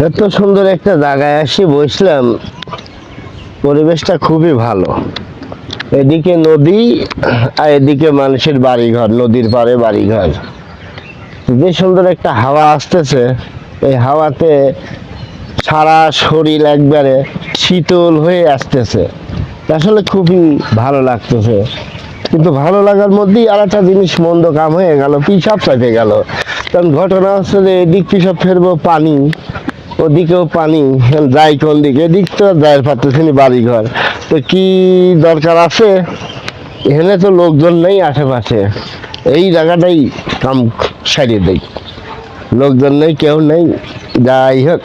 এত সুন্দর একটা জায়গায় আসি বসলাম, পরিবেশটা খুবই ভালো। এদিকে নদী আর এদিকে মানুষের বাড়িঘর, নদীর পাড়ে বাড়িঘর। যে সুন্দর একটা হাওয়া আসতেছে, এই হাওয়াতে সারা শরীর একবারে শীতল হয়ে আসতেছে। আসলে খুবই ভালো লাগতেছে। কিন্তু ভালো লাগার মধ্যেই আর একটা জিনিস মন্দ কাম হয়ে গেল, পিসাব চাপে গেল। কারণ ঘটনা হচ্ছে যে এদিক পিসাব ফেরবো পানি, ওদিকেও পানি, যাই কোন দিকে, এদিক তো যাই পারতেছি না বাড়িঘর। তো কি দরকার আছে, এখানে তো লোকজন নেই আশেপাশে, এই জায়গাটাই কাম সারিয়ে দেই। লোকজন নেই, কেউ নেই, যাই হোক।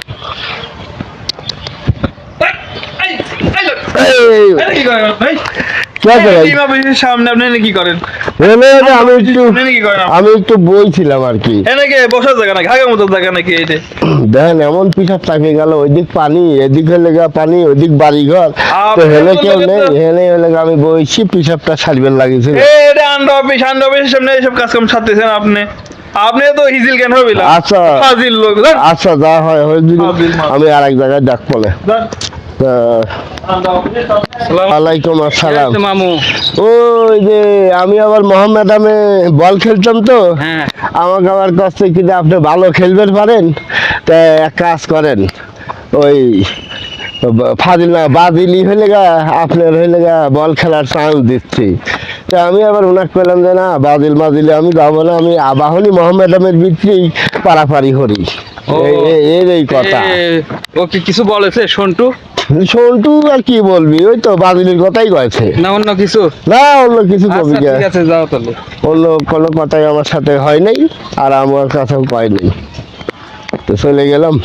সামনে আপনি কি করেন? আমি একটু বইছিলাম আর কি। বসার জায়গা নাকি, আগের মতো জায়গা নাকি? এই দেখেন এমন পিসাব থাকে গেল, ওইদিক পানি, এদিক হলে পানি, ওইদিক বাড়িঘর, তো হেলে কেউ নেই। হেলে হলে আমি বইছি, পিসাবটা সারিবার লাগিয়েছে। সামনে এসব কাজ কাম সারতেছেন আপনি। আপনি তো হিজিল কেন হইল? আচ্ছা ফাজিল লোক। আচ্ছা, যা হয় আমি আর এক জায়গায় ডাক পলে। ওয়ালাইকুম আসসালাম মামু। ওই যে আমি আবার মোহাম্মদ আমি বল খেলতাম তো, হ্যাঁ, আমাকে আবার কাছে কিন্তু আপনি ভালো খেলবেন পারেন, তা এক কাজ করেন, ওই ফাজিল না বাদিলি হইলে গা, আপনার হইলে গা বল খেলার চান্স দিচ্ছি। তা আমি আবার ওনাকে পেলাম যে না, বাদিল মাদিলে আমি যাবো না, আমি আবাহনী মোহাম্মদ আমের ভিতরেই পারাপারি করি। এর এই কথা। ওকে কিছু বলেছে সন্টু? সন্টু আর কি বলবি, ওই তো বাদিলের কথাই কয়েছে, না অন্য কিছু? না অন্য কিছু কবি। ঠিক আছে, যাও তাহলে। অন্য কোনো কথাই আমার সাথে হয় নাই, আর আমার কাছেও কয় নাই, তো চলে গেলাম।